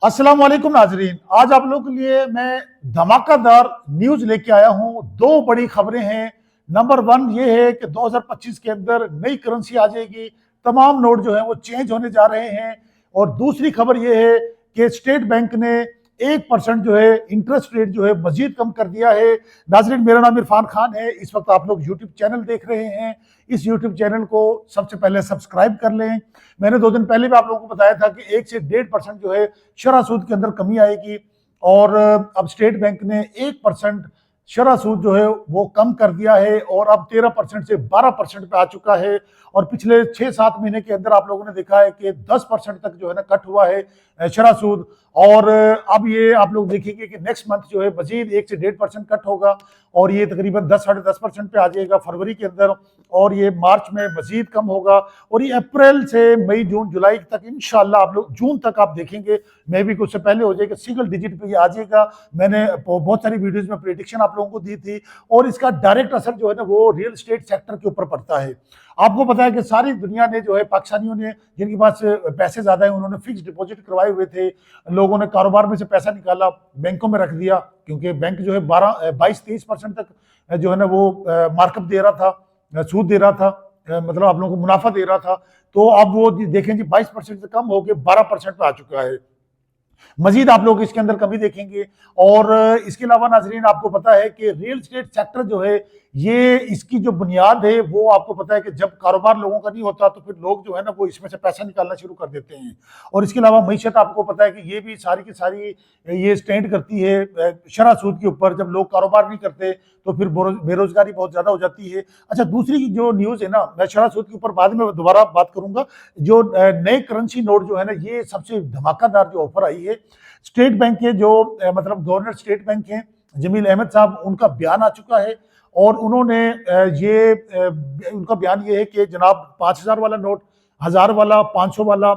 अस्सलाम वालेकुम नाजरीन। आज आप लोगों के लिए मैं धमाकेदार न्यूज लेके आया हूं। दो बड़ी खबरें हैं। नंबर वन ये है कि 2025 के अंदर नई करेंसी आ जाएगी। तमाम नोट जो है वो चेंज होने जा रहे हैं। और दूसरी खबर ये है कि स्टेट बैंक ने 1% जो है इंटरेस्ट रेट जो है मजीद कम कर दिया है। नाजरीन, मेरा नाम इरफान खान है। इस वक्त आप लोग यूट्यूब चैनल देख रहे हैं। इस यूट्यूब चैनल को सबसे पहले सब्सक्राइब कर लें। मैंने 2 दिन पहले भी आप लोगों को बताया था कि 1 से 1.5% जो है शरह सूद के अंदर कमी आएगी। और अब स्टेट बैंक ने 1% शरह सूद जो है वो कम कर दिया है और अब 13% से 12% पे आ चुका है। और पिछले 6-7 महीने के अंदर आप लोगों ने देखा है कि 10% तक जो है ना कट हुआ है शरह सूद। और अब ये आप लोग देखेंगे कि नेक्स्ट मंथ जो है मजीद 1 से 1.5% कट होगा और ये तकरीबन 10-10.5% पे आ जाएगा फरवरी के अंदर। और ये मार्च में मजीद कम होगा और ये अप्रैल से मई जून जुलाई तक इंशाल्लाह आप लोग जून तक आप देखेंगे मे भी कुछ से पहले हो जाएगा, सिंगल डिजिट पे ये आ जाएगा। मैंने बहुत सारी वीडियोज में प्रेडिक्शन आप लोगों को दी थी और इसका डायरेक्ट असर जो है ना वो रियल एस्टेट सेक्टर के ऊपर पड़ता है। आपको पता है कि सारी दुनिया ने जो है पाकिस्तानियों ने जिनके पास पैसे ज्यादा है उन्होंने फिक्स डिपॉजिट करवाए हुए थे। लोगों ने कारोबार में से पैसा निकाला, बैंकों में रख दिया, क्योंकि बैंक जो है 22-23% तक जो है ना वो मार्कअप दे रहा था, सूद दे रहा था, मतलब आप लोगों को मुनाफा दे रहा था। तो अब वो देखें जी 22% से कम होकर 12% पे आ चुका है। मजीद आप लोग इसके अंदर कमी देखेंगे। और इसके अलावा नाजरीन आपको पता है कि रियल एस्टेट सेक्टर जो है ये इसकी जो बुनियाद है वो आपको पता है कि जब कारोबार लोगों का नहीं होता तो फिर लोग जो है ना वो इसमें से पैसा निकालना शुरू कर देते हैं। और इसके अलावा मईशत आपको पता है कि ये भी सारी की सारी ये स्टैंड करती है शरह सूद के ऊपर। जब लोग कारोबार नहीं करते तो फिर बेरोजगारी बहुत ज्यादा हो जाती है। अच्छा, दूसरी जो न्यूज है ना, मैं शरह सूद के ऊपर बाद में दोबारा बात करूंगा। जो नए करेंसी नोट जो है ना ये सबसे धमाकेदार जो ऑफर आई है स्टेट बैंक के जो मतलब गवर्नर स्टेट बैंक के जमील अहमद साहब, उनका बयान आ चुका है। और उन्होंने उनका बयान ये है कि जनाब 5,000 वाला नोट, 1,000 वाला, 500 वाला,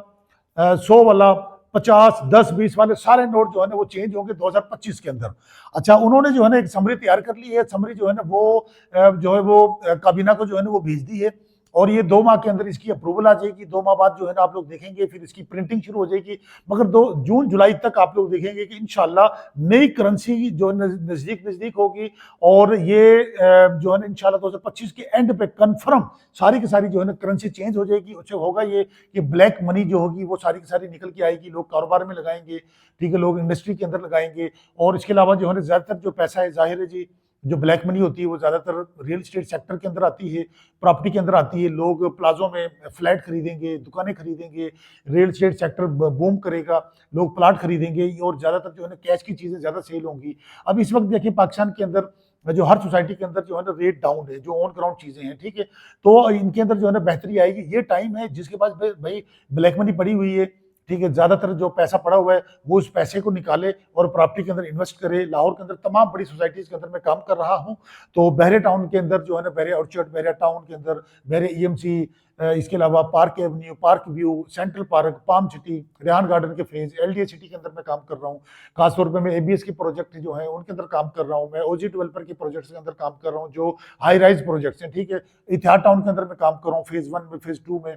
100 वाला, 50, 10, 20 वाले सारे नोट जो है ना वो चेंज होंगे 2025 के अंदर। अच्छा, उन्होंने जो है ना एक समरी तैयार कर ली है। समरी जो है ना वो जो है वो काबीना को जो है ना वो भेज दी है और ये 2 माह के अंदर इसकी अप्रूवल आ जाएगी। 2 माह बाद जो है ना आप लोग देखेंगे फिर इसकी प्रिंटिंग शुरू हो जाएगी। मगर 2 जून जुलाई तक आप लोग देखेंगे कि इंशाल्लाह नई करेंसी जो नजदीक नजदीक होगी। और ये जो है ना इंशाल्लाह 2025 के एंड पे कंफर्म सारी की सारी जो है ना करेंसी चेंज हो जाएगी। उससे होगा ये कि ब्लैक मनी जो होगी वो सारी की सारी निकल के आएगी, लोग कारोबार में लगाएंगे, ठीक है, लोग इंडस्ट्री के अंदर लगाएंगे। और इसके अलावा जो है ना ज्यादातर जो पैसा है जाहिर है जी जो ब्लैक मनी होती है वो ज्यादातर रियल एस्टेट सेक्टर के अंदर आती है, प्रॉपर्टी के अंदर आती है। लोग प्लाजों में फ्लैट खरीदेंगे, दुकानें खरीदेंगे, रियल एस्टेट सेक्टर बूम करेगा, लोग प्लाट खरीदेंगे और ज्यादातर जो है ना कैश की चीजें ज्यादा सेल होंगी। अब इस वक्त देखिए पाकिस्तान के अंदर जो हर सोसाइटी के अंदर जो है ना रेट डाउन है, जो ऑन ग्राउंड चीजें हैं, ठीक है, तो इनके अंदर जो है ना बेहतरी आएगी। ये टाइम है जिसके पास भाई ब्लैक मनी पड़ी हुई है, ठीक है, ज्यादातर जो पैसा पड़ा हुआ है वो उस पैसे को निकाले और प्रॉपर्टी के अंदर इन्वेस्ट करे। लाहौर के अंदर तमाम बड़ी सोसाइटीज के अंदर मैं काम कर रहा हूं। तो बहरे टाउन के अंदर जो है ना बहरे ऑर्चर्ड, बहरे टाउन के अंदर बहरे ईएमसी, इसके अलावा park Avenue, park view, central park, palm city, Rehan garden के फेज, एलडीए सिटी के अंदर मैं काम कर रहा हूँ। खासतौर पर मैं एबीएस के प्रोजेक्ट जो है उनके अंदर काम कर रहा हूँ। मैं ओजी डेवलपर के प्रोजेक्ट्स के अंदर काम कर रहा हूँ जो हाई राइज प्रोजेक्ट्स हैं, ठीक है। इतिहाद टाउन के अंदर मैं काम कर रहा हूँ फेज 1 में, फेज 2 में।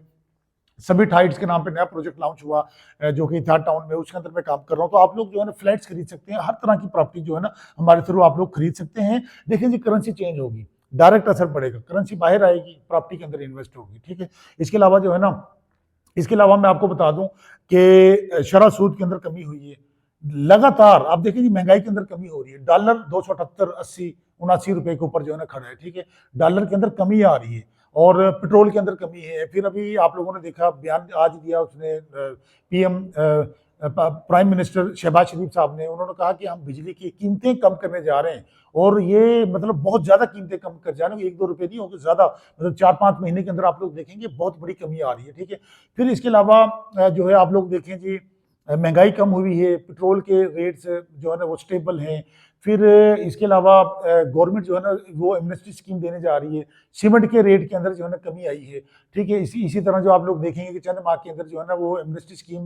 समिट हाइट्स के नाम पे नया प्रोजेक्ट लॉन्च हुआ जो कि इतिहाद टाउन में, उसके अंदर मैं काम कर रहा हूँ। तो आप लोग जो है ना फ्लैट्स खरीद सकते हैं, हर तरह की प्रॉपर्टी जो है ना हमारे थ्रू आप लोग खरीद सकते हैं। देखिए जी करेंसी चेंज होगी, डायरेक्ट असर पड़ेगा, करेंसी बाहर आएगी, प्रॉपर्टी के अंदर इन्वेस्ट होगी, ठीक है। इसके अलावा जो है ना, इसके अलावा मैं आपको बता दूं कि शरह सूद के अंदर कमी हुई है लगातार। आप देखिए जी महंगाई के अंदर कमी हो रही है। डॉलर 278, 80, 79 रुपए के ऊपर जो है ना खड़ा है, ठीक है। डॉलर के अंदर कमी आ रही है और पेट्रोल के अंदर कमी है। फिर अभी आप लोगों ने देखा बयान आज दिया उसने पीएम प्राइम मिनिस्टर शहबाज शरीफ साहब ने, उन्होंने कहा कि हम बिजली की कीमतें कम करने जा रहे हैं। और ये मतलब बहुत ज्यादा कीमतें कम कर जा रहे हैं, 1-2 रुपए नहीं होगी, ज्यादा, मतलब 4-5 महीने के अंदर आप लोग देखेंगे बहुत बड़ी कमी आ रही है, ठीक है। फिर इसके अलावा जो है आप लोग देखें जी महंगाई कम हुई है, पेट्रोल के रेट्स जो है ना वो स्टेबल हैं। फिर इसके अलावा गवर्नमेंट जो है ना वो एमनेस्टी स्कीम देने जा रही है। सीमेंट के रेट के अंदर जो है ना कमी आई है, ठीक है। इसी तरह जो आप लोग देखेंगे कि चंद माह के अंदर जो है ना वो एमनेस्टी स्कीम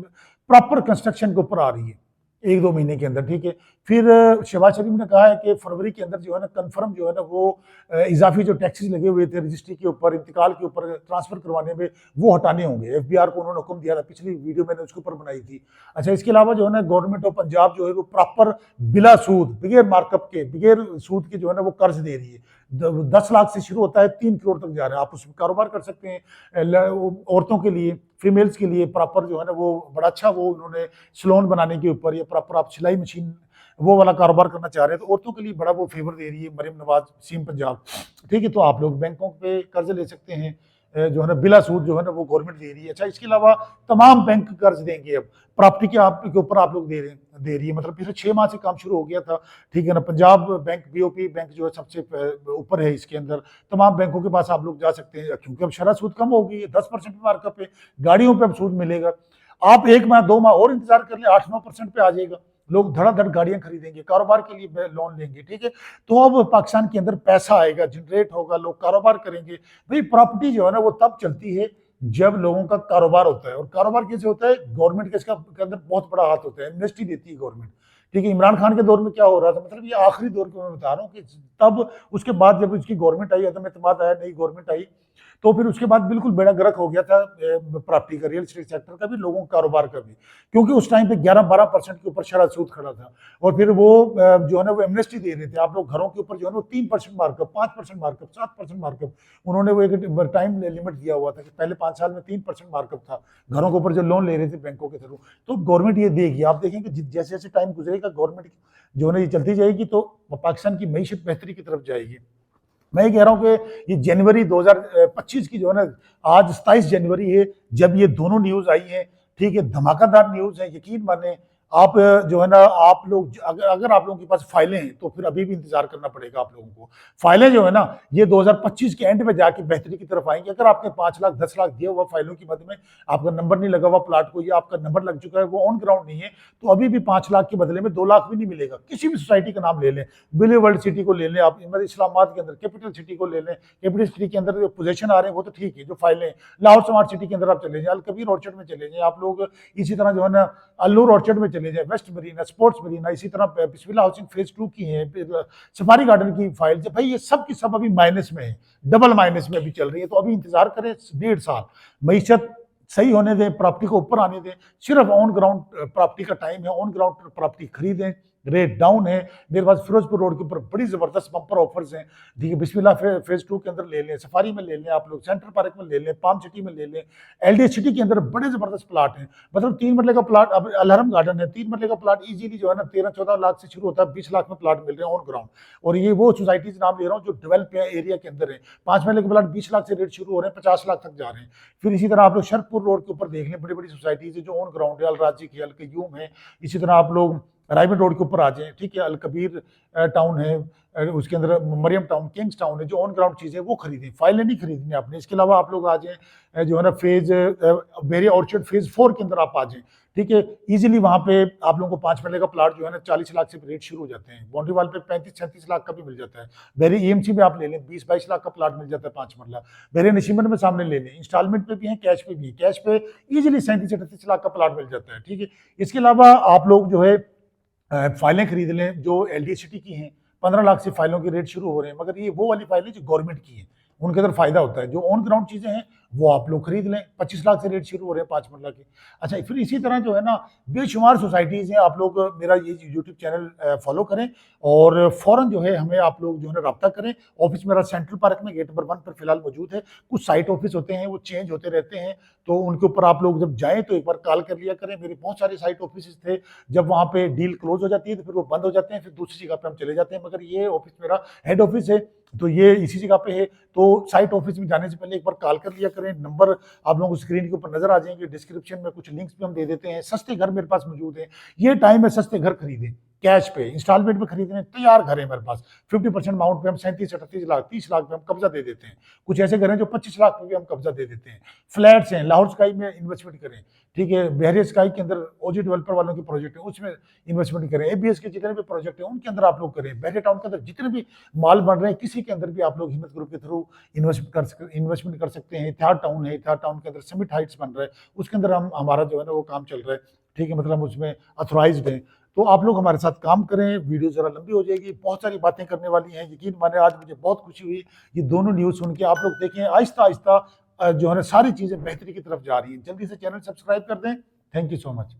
प्रॉपर कंस्ट्रक्शन के ऊपर आ रही है। 1-2 महीने के अंदर, ठीक है। फिर शहबाज शरीफ ने कहा है कि फरवरी के अंदर जो है ना कन्फर्म जो है ना वो इजाफी जो टैक्सेस लगे हुए थे रजिस्ट्री के ऊपर, इंतकाल के ऊपर, ट्रांसफर करवाने में, वो हटाने होंगे। एफबीआर को उन्होंने हुक्म दिया था, पिछली वीडियो मैंने उसके ऊपर बनाई थी। अच्छा, इसके अलावा जो है ना गवर्नमेंट ऑफ पंजाब जो है वो प्रॉपर बिला सूद, बगैर मार्कअप के, बगैर सूद के जो है ना वो कर्ज दे रही है। 10 लाख से शुरू होता है, 3 करोड़ तक जा रहा है। आप उसमें कारोबार कर सकते हैं। औरतों के लिए, फीमेल्स के लिए प्रॉपर जो है ना वो बड़ा अच्छा वो उन्होंने सलोन बनाने के ऊपर, या प्रॉपर आप सिलाई मशीन वो वाला कारोबार करना चाह रहे हैं तो औरतों के लिए बड़ा वो फेवर दे रही है मरियम नवाज, सीएम पंजाब, ठीक है। तो आप लोग बैंकों पे कर्ज ले सकते हैं, जो है ना बिला सूद जो है ना वो गवर्नमेंट दे रही है। अच्छा, इसके अलावा तमाम बैंक कर्ज देंगे अब, प्रॉपर्टी के ऊपर आप लोग दे रही है। मतलब पिछले 6 माह से काम शुरू हो गया था, ठीक है ना। पंजाब बैंक, बीओपी बैंक जो है सबसे ऊपर है इसके अंदर। तमाम बैंकों के पास आप लोग जा सकते हैं, क्योंकि अब शरह सूद कम हो गई है, 10% मार्कअप है, गाड़ियों पर अब सूद मिलेगा। आप 1 माह 2 माह और इंतजार कर ले, 8-9% पे आ जाएगा। लोग धड़ाधड़ गाड़ियां खरीदेंगे, कारोबार के लिए लोन लेंगे, ठीक है। तो अब पाकिस्तान के अंदर पैसा आएगा, जनरेट होगा, लोग कारोबार करेंगे। भाई प्रॉपर्टी जो है ना वो तब चलती है जब लोगों का कारोबार होता है। और कारोबार कैसे होता है? गवर्नमेंट के अंदर बहुत बड़ा हाथ होता है, इन्वेस्टी देती है गवर्नमेंट, ठीक है। इमरान खान के दौर में क्या हो रहा था, मतलब ये आखिरी दौर को मैं बता रहा हूँ कि तब उसके बाद जब उसकी गवर्नमेंट आई, अदम एतमाद आया, नई गवर्नमेंट आई, तो फिर उसके बाद बिल्कुल बेड़ा गर्क हो गया था प्रॉपर्टी का, रियल एस्टेट सेक्टर का भी, लोगों का कारोबार का भी, क्योंकि उस टाइम पे 11-12% के ऊपर शरह सूद खड़ा था। और फिर वो जो है ना वो एमनेस्टी दे रहे थे आप लोग, घरों के ऊपर जो है ना 3% मार्कअप, 5% मार्कअप, 7% मार्कअप, उन्होंने वो एक टाइम लिमिट दिया हुआ था कि पहले 5 साल में 3% मार्कअप था घरों के ऊपर जो लोन ले रहे थे बैंकों के थ्रू। तो गवर्नमेंट ये देगी, आप देखेंगे जैसे जैसे टाइम गुजरेगा गवर्नमेंट जो है ना ये चलती जाएगी, तो पाकिस्तान की मईशत बेहतरी की तरफ जाएगी। मैं ये कह रहा हूं कि ये जनवरी 2025 की जो है ना, आज 27 जनवरी है जब ये दोनों न्यूज आई है, ठीक है। धमाकेदार न्यूज है, यकीन माने। आप जो है ना, आप लोग अगर आप लोगों के पास फाइलें हैं तो फिर अभी भी इंतजार करना पड़ेगा आप लोगों को। फाइलें जो है ना ये 2025 के एंड में जाके बेहतरी की तरफ आएंगे। अगर आपने 5 लाख 10 लाख दिया हुआ फाइलों की मद में, आपका नंबर नहीं लगा हुआ प्लाट को, या आपका नंबर लग चुका है, वो ऑन ग्राउंड नहीं है, तो अभी भी 5 लाख के बदले में 2 लाख भी नहीं मिलेगा। किसी भी सोसाइटी का नाम ले लें, बिली वर्ल्ड सिटी को ले लें, आप इस्लामाबाद के अंदर कैपिटल सिटी को ले लें, कैपिटल सिटी के अंदर जो पोजीशन आ रहे हैं वो तो ठीक है, जो फाइलें लाहौर स्मार्ट सिटी के अंदर आप चले जाए, अल कबीर ऑर्चर्ड में चले जाए आप लोग, इसी तरह जो है ना अल्लूर ऑर्चर्ड में चले जाए, वेस्ट मरीना, स्पोर्ट्स मरीना, इसी तरह बिस्मिल्लाह हाउसिंग फेज 2 की है, सफारी गार्डन की फाइल, भाई ये सब की सब अभी माइनस में है, डबल माइनस में अभी चल रही है। तो अभी इंतजार करें 1.5 साल, मईशत सही होने दें, प्रॉपर्टी को ऊपर आने दें। सिर्फ ऑन ग्राउंड प्रॉपर्टी का टाइम है, ऑन ग्राउंड प्रॉपर्टी खरीदें। रेट डाउन है मेरे पास, फिरोजपुर रोड के ऊपर बड़ी जबरदस्त बम्पर ऑफर्स हैं, ठीक है। बिस्मिल्लाह फेज 2 के अंदर ले लें, सफारी में ले लें, आप लोग सेंट्रल पार्क में ले लें, पाम सिटी में ले लें, एलडी सिटी के अंदर बड़े जबरदस्त प्लाट हैं। मतलब 3 मरले का प्लाट, अब अलहरम गार्डन है, 3 मरले का प्लाट इजीली जो है ना 13-14 लाख से शुरू होता है, 20 लाख में प्लाट मिल रहे हैं ऑन ग्राउंड। और ये वो सोसाइटीज नाम ले रहा हूँ जो डेवलप एरिया के अंदर है। 5 मरले के प्लाट 20 लाख से रेट शुरू हो रहे हैं, 50 लाख तक जा रहे हैं। फिर इसी तरह आप लोग शरपुर रोड के ऊपर देख लें, बड़ी बड़ी सोसाइटीज है जो ऑन ग्राउंड है, अल राजी है, अल कयूम है। इसी तरह आप लोग रायबेट रोड के ऊपर आ जाएं, ठीक है, अल कबीर टाउन है, उसके अंदर मरियम टाउन, किंग्स टाउन है, जो ऑन ग्राउंड चीज़ें वो खरीदें, फाइलें नहीं खरीदनी आपने। इसके अलावा आप लोग आ जाएं जो है ना फेज वेरी ऑर्चर्ड फेज 4 के अंदर आप आ जाएं, ठीक है। इजीली वहाँ पे आप लोगों को 5 मरले का प्लाट जो है ना 40 लाख से रेट शुरू हो जाते हैं, बाउंड्री वाल पे 35-36 लाख का भी मिल जाता है। वेरी ईएमसी में आप ले लें 20-22 लाख का प्लाट मिल जाता है 5 मरला। वेरी नशीमन में सामने ले लें, इंस्टॉलमेंट पे भी है, कैश पे भी है, कैश पे इजीली 37-38 लाख का प्लाट मिल जाता है, ठीक है। इसके अलावा आप लोग जो है फाइलें खरीद लें जो एलडी सिटी की हैं, 15 लाख से फाइलों के रेट शुरू हो रहे हैं, मगर ये वो वाली फाइलें जो गवर्नमेंट की हैं, उनके अंदर फायदा होता है। जो ऑन ग्राउंड चीजें हैं वो आप लोग खरीद लें, 25 लाख से रेट शुरू हो रहे हैं 5 मरला के। अच्छा, फिर इसी तरह जो है ना बेशुमार सोसाइटीज हैं, आप लोग मेरा ये यूट्यूब चैनल फॉलो करें और फौरन जो है हमें आप लोग जो है रब्ता करें। ऑफिस मेरा सेंट्रल पार्क में गेट नंबर 1 पर फिलहाल मौजूद है। कुछ साइट ऑफिस होते हैं वो चेंज होते रहते हैं, तो उनके ऊपर आप लोग जब जाएं तो एक बार कॉल कर लिया करें। मेरे बहुत सारे साइट ऑफिस थे, जब वहाँ पे डील क्लोज हो जाती है तो फिर वो बंद हो जाते हैं, फिर दूसरी जगह पे हम चले जाते हैं। मगर ये ऑफिस मेरा हेड ऑफिस है, तो ये इसी जगह पे है। तो साइट ऑफिस में जाने से पहले एक बार कॉल कर लिया करें। नंबर आप लोगों को स्क्रीन के ऊपर नजर आ जाएंगे, डिस्क्रिप्शन में कुछ लिंक्स भी हम दे देते हैं। सस्ते घर मेरे पास मौजूद हैं, ये टाइम है सस्ते घर खरीदें, कैश पे इंस्टॉलमेंट पे खरीदने तैयार घर है मेरे पास। 50% अमाउंट पे हम 37-38 लाख 30 लाख पे हम कब्जा दे देते हैं। कुछ ऐसे घर हैं जो 25 लाख पे भी हम कब्जा दे देते हैं। फ्लैट्स हैं, लाहौर स्काई में इन्वेस्टमेंट करें, ठीक है। बहरिया स्काई के अंदर ओजी डेवलपर वालों के प्रोजेक्ट है, उसमें इन्वेस्टमेंट करें। एबीएस के जितने भी प्रोजेक्ट हैं उनके अंदर आप लोग करें। बहरिया टाउन के अंदर जितने भी माल बन रहे हैं किसी के अंदर भी आप लोग हिम्मत ग्रुप के थ्रू इन्वेस्टमेंट कर सकते हैं। इतिहाद टाउन है, इतिहाद टाउन के अंदर समिट हाइट्स बन रहा है, उसके अंदर हम हमारा जो है ना वो काम चल रहा है, ठीक है। मतलब उसमें अथोराइज्ड है। तो आप लोग हमारे साथ काम करें, वीडियो जरा लंबी हो जाएगी, बहुत सारी बातें करने वाली हैं। यकीन माने आज मुझे बहुत खुशी हुई ये दोनों न्यूज़ सुन के। आप लोग देखें आहिस्ता आहिस्ता जो है ना सारी चीज़ें बेहतरी की तरफ जा रही हैं। जल्दी से चैनल सब्सक्राइब कर दें। Thank you so much.